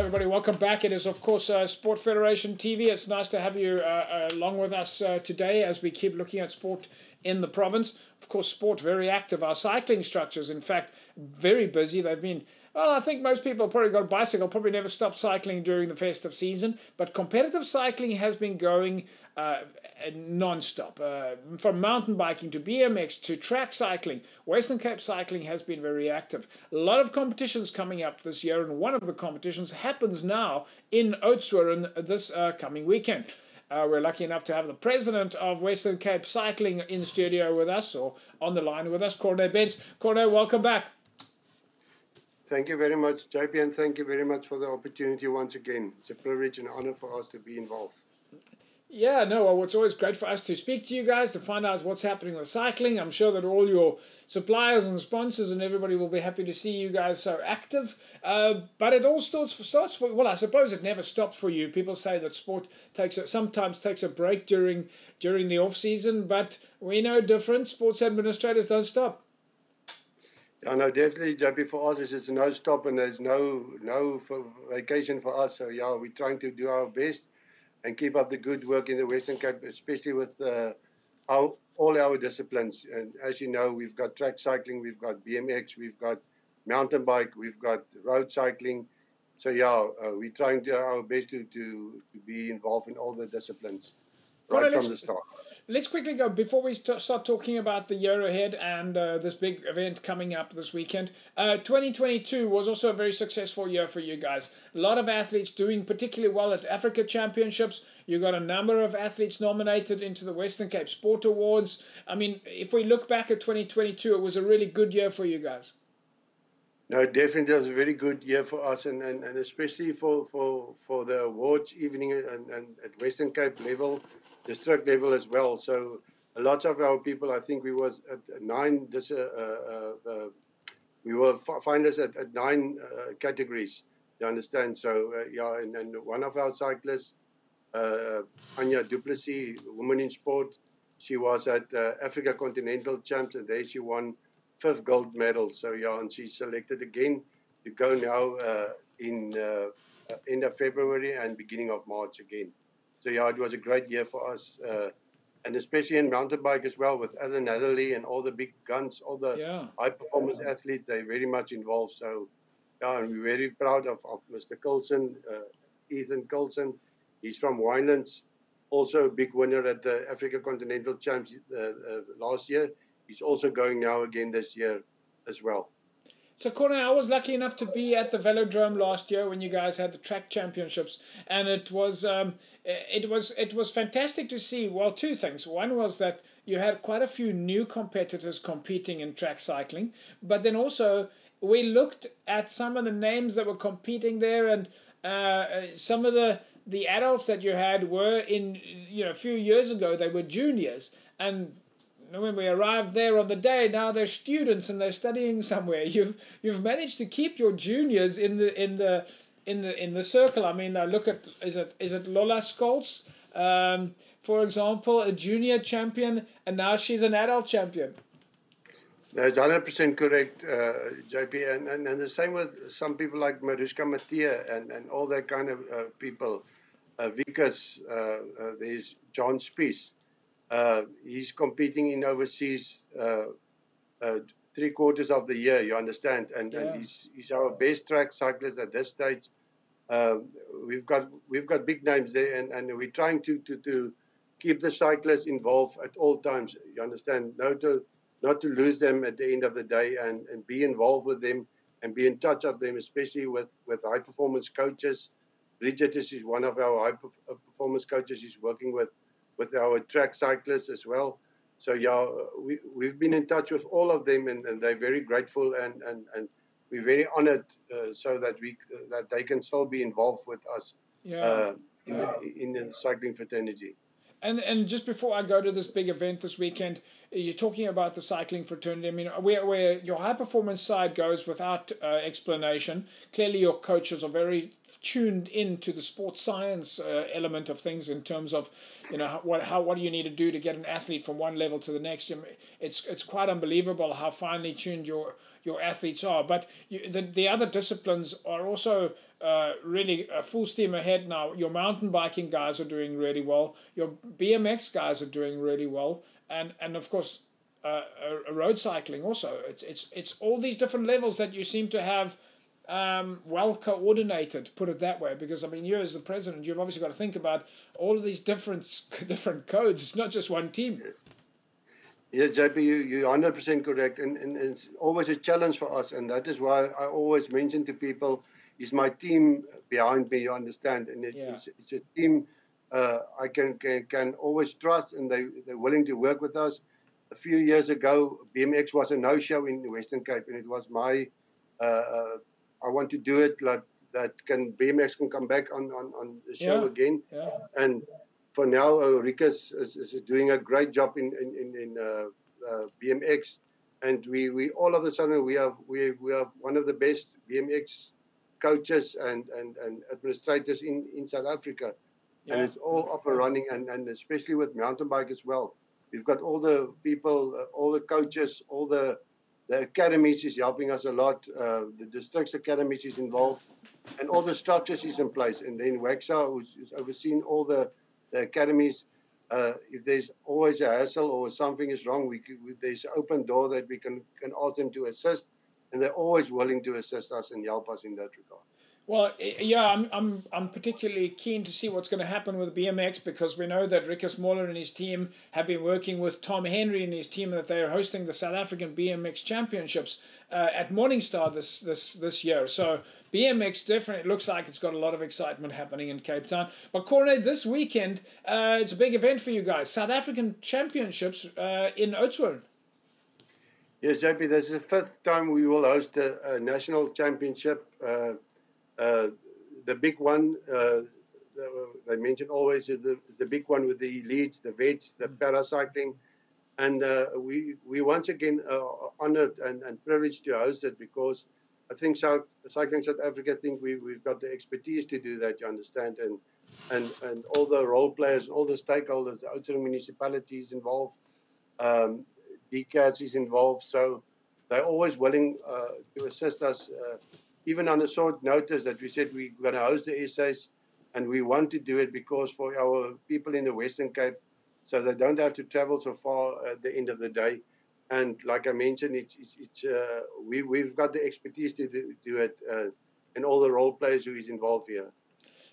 everybody. Welcome back. It is, of course, Sport Federation TV. It's nice to have you along with us today as we keep looking at sport in the province. Of course, sport very active. Our cycling structures, in fact, very busy. They've been, well, I think most people probably got a bicycle, probably never stopped cycling during the festive season. But competitive cycling has been going non-stop. From mountain biking to BMX to track cycling, Western Cape cycling has been very active. A lot of competitions coming up this year, and one of the competitions happens now in Oudtshoorn this coming weekend. We're lucky enough to have the president of Western Cape Cycling in studio with us, or on the line with us, Corne Bence. Corne, welcome back. Thank you very much, JP, and thank you very much for the opportunity once again. It's a privilege and honor for us to be involved. Yeah, no, well, it's always great for us to speak to you guys, to find out what's happening with cycling. I'm sure that all your suppliers and sponsors and everybody will be happy to see you guys so active. But it all starts for, well, I suppose it never stops for you. People say that sport sometimes takes a break during the off-season, but we know different. Sports administrators don't stop. Yeah, no, definitely, JP, for us, it's no stop and there's no vacation for us. So, yeah, we're trying to do our best and keep up the good work in the Western Cape, especially with all our disciplines. And as you know, we've got track cycling, we've got BMX, we've got mountain bike, we've got road cycling. So, yeah, we're trying to our best to be involved in all the disciplines right from the start. Let's quickly go, before we start talking about the year ahead and this big event coming up this weekend. 2022 was also a very successful year for you guys. A lot of athletes doing particularly well at Africa Championships. You got a number of athletes nominated into the Western Cape Sport Awards. I mean, if we look back at 2022, it was a really good year for you guys. No, definitely it was a very good year for us, and especially for the awards evening and at Western Cape level, district level as well. So a lot of our people, I think we was at 9. We were finalists at 9 categories. You understand? So yeah, and one of our cyclists, Anya Duplessis, woman in sport, she was at Africa Continental Champs, and there she won 5th gold medal. So yeah, and she's selected again to go now in end of February and beginning of March again. So yeah, it was a great year for us, and especially in mountain bike as well, with Alan Natherley and all the big guns, all the high performance athletes. They're very much involved. So yeah, and we're very proud of Mr. Coulson, Ethan Coulson. He's from Winelands, also a big winner at the Africa Continental Champs last year. He's also going now again this year as well. So, Corne, I was lucky enough to be at the Velodrome last year when you guys had the track championships, and it was fantastic to see. Well, 2 things. One was that you had quite a few new competitors competing in track cycling, but then also we looked at some of the names that were competing there, and some of the adults that you had were in, a few years ago they were juniors, and when we arrived there on the day, now they're students and they're studying somewhere. You've managed to keep your juniors in the circle. I mean, I look at is it Lola Scholz, for example, a junior champion, and now she's an adult champion. That's 100% correct, JP, and the same with some people like Mariska Mathieu and all that kind of people. Vikas, there's John Spies. He's competing in overseas 3/4 of the year, you understand, and he's our best track cyclist at this stage. We've got big names there, and we're trying to keep the cyclists involved at all times. You understand, not to lose them at the end of the day, and be involved with them and be in touch of them, especially with high performance coaches. Bridget is one of our high performance coaches. She's working with our track cyclists as well. So yeah, we've been in touch with all of them, and they're very grateful, and we're very honored so that they can still be involved with us in the cycling fraternity. And just before I go to this big event this weekend, you're talking about the cycling fraternity. I mean, where your high performance side goes without explanation. Clearly, your coaches are very tuned into the sports science element of things in terms of, what do you need to do to get an athlete from one level to the next. It's quite unbelievable how finely tuned your athletes are. But the other disciplines are also really full steam ahead now. Your mountain biking guys are doing really well. Your BMX guys are doing really well, and of course, road cycling also. It's all these different levels that you seem to have well coordinated. Put it that way, because I mean, you as the president, you've obviously got to think about all of these different codes. It's not just one team. Yes, JP, you're 100% correct, and it's always a challenge for us, and that is why I always mention to people, is my team behind me, you understand, and it's a team I can always trust, and they're willing to work with us. A few years ago, BMX was a no-show in the Western Cape, and it was my, I want to do it, like that BMX can come back on the show again, and for now, Rikus is doing a great job in BMX, and we all of a sudden we have one of the best BMX coaches and administrators in South Africa, and it's all up and running, and especially with mountain bike as well. We've got all the people, all the coaches, all the academies is helping us a lot. The districts academies is involved, and all the structures is in place. And then Waxa, who's overseen all the academies. If there's always a hassle or something is wrong, there's an open door that we can ask them to assist, and they're always willing to assist us and help us in that regard. Well, yeah, I'm particularly keen to see what's going to happen with BMX, because we know that Rikus Moller and his team have been working with Tom Henry and his team, that they are hosting the South African BMX Championships at Morningstar this year. So BMX definitely looks like it's got a lot of excitement happening in Cape Town. But Corne, this weekend, it's a big event for you guys. South African Championships in Oudtshoorn. Yes, JP, this is the 5th time we will host the national championship. The big one, I mentioned always, is the big one with the elites, the vets, the paracycling. And we once again are honored and privileged to host it, because I think Cycling South Africa think we've got the expertise to do that, you understand, and all the role players, all the stakeholders, the Oudtshoorn municipalities involved, DCAS is involved, so they're always willing to assist us, even on a short notice that we said we're going to host the essays, and we want to do it because for our people in the Western Cape, so they don't have to travel so far at the end of the day. And like I mentioned, we've got the expertise to do it, and all the role players who is involved here.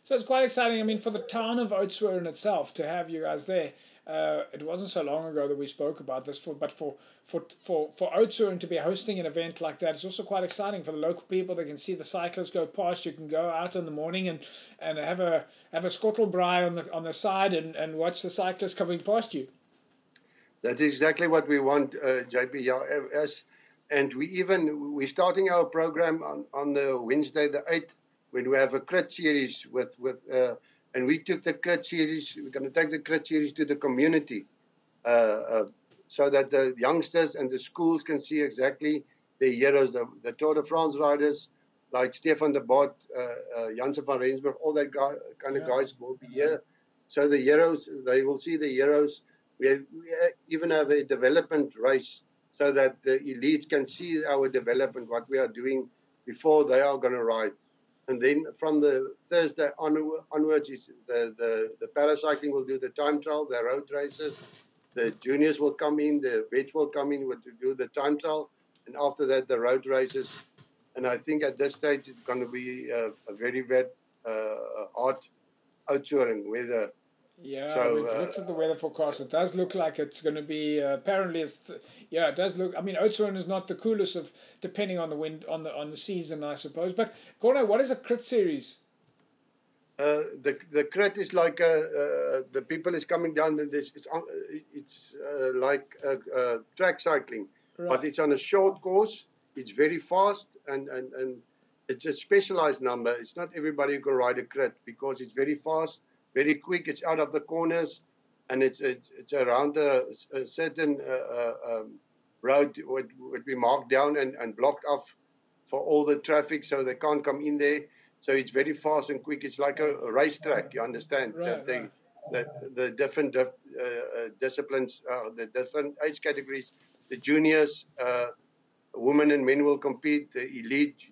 So it's quite exciting. I mean, for the town of Oudtshoorn itself to have you guys there. It wasn't so long ago that we spoke about this, but for Oudtshoorn to be hosting an event like that, it's also quite exciting for the local people. They can see the cyclists go past. You can go out in the morning and have a skottelbraai on the side and watch the cyclists coming past you. That's exactly what we want, JP. Yeah, and we're starting our program on the Wednesday the 8th, when we have a crit series and we took the crit series. We're going to take the crit series to the community, so that the youngsters and the schools can see exactly the heroes, the Tour de France riders like Stefan de Bot, Janssen van Rensburg, all that kind of guys will be here. So the heroes, they will see the heroes. We even have a development race so that the elites can see our development, what we are doing before they are going to ride. And then from the Thursday onwards, is the paracycling will do the time trial, the road races. The juniors will come in, the vets will come in to do the time trial. And after that, the road races. And I think at this stage, it's going to be a very hot Oudtshoorn weather. Yeah, so, we've looked at the weather forecast. It does look like it's going to be. Apparently, it does look. I mean, Oudtshoorn is not the coolest of, depending on the wind on the season, I suppose. But Corne, what is a crit series? The crit is like the people is coming down, and it's like track cycling, but it's on a short course. It's very fast, and it's a specialized number. It's not everybody who can ride a crit, because it's very fast, very quick. It's out of the corners. and it's around a certain road would be marked down and blocked off for all the traffic, so they can't come in there. So it's very fast and quick. It's like a racetrack. You understand that the different disciplines, the different age categories, the juniors, women and men will compete. The elite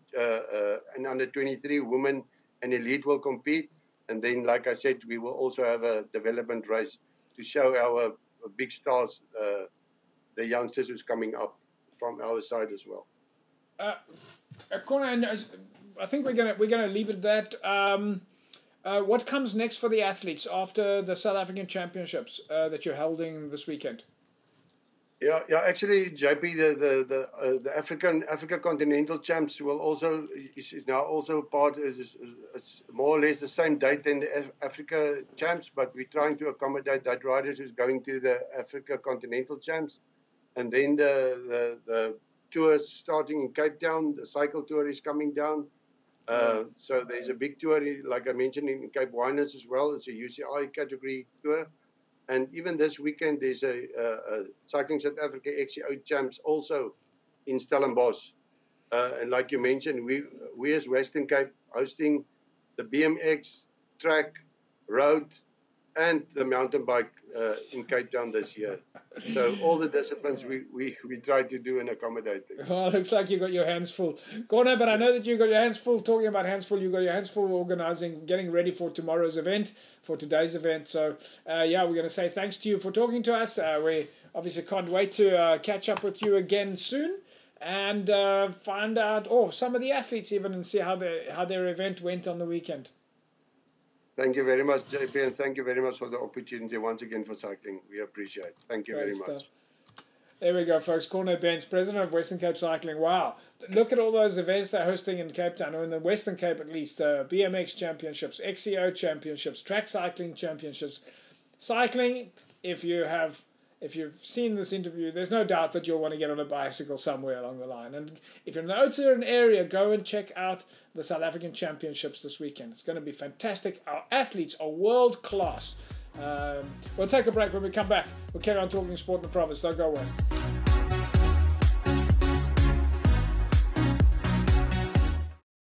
and under 23 women and elite will compete. And then, like I said, we will also have a development race to show our big stars, the youngsters who's coming up from our side as well. Corne, I think we're gonna leave it at that. What comes next for the athletes after the South African Championships that you're holding this weekend? Yeah. Actually, JP, the Africa Continental Champs will also is now also part. Is more or less the same date in the Africa Champs, but we're trying to accommodate that riders who's going to the Africa Continental Champs, and then the tour starting in Cape Town. The cycle tour is coming down. So there's a big tour, like I mentioned, in Cape Winelands as well. It's a UCI category tour. And even this weekend, there's a Cycling South Africa XCO Champs also in Stellenbosch. And like you mentioned, we as Western Cape hosting the BMX, track, road, and the mountain bike in Cape Town this year. So all the disciplines we try to do and accommodate them. Well, it looks like you got your hands full, Corne, but I know that you got your hands full. Talking about hands full, you got your hands full organising, getting ready for tomorrow's event, for today's event. So yeah, we're going to say thanks to you for talking to us. We obviously can't wait to catch up with you again soon and find out some of the athletes even and see how their event went on the weekend. Thank you very much, JP, and thank you very much for the opportunity once again for cycling. We appreciate it. Thank you very much. There we go, folks. Corne Bence, President of Western Cape Cycling. Wow. Look at all those events they're hosting in Cape Town, or in the Western Cape at least. BMX Championships, XCO Championships, Track Cycling Championships. Cycling, if you've seen this interview, there's no doubt that you'll want to get on a bicycle somewhere along the line. And if you're in the Oudtshoorn area, go and check out the South African Championships this weekend. It's going to be fantastic. Our athletes are world class. We'll take a break. When we come back, we'll carry on talking sport in the province. Don't go away.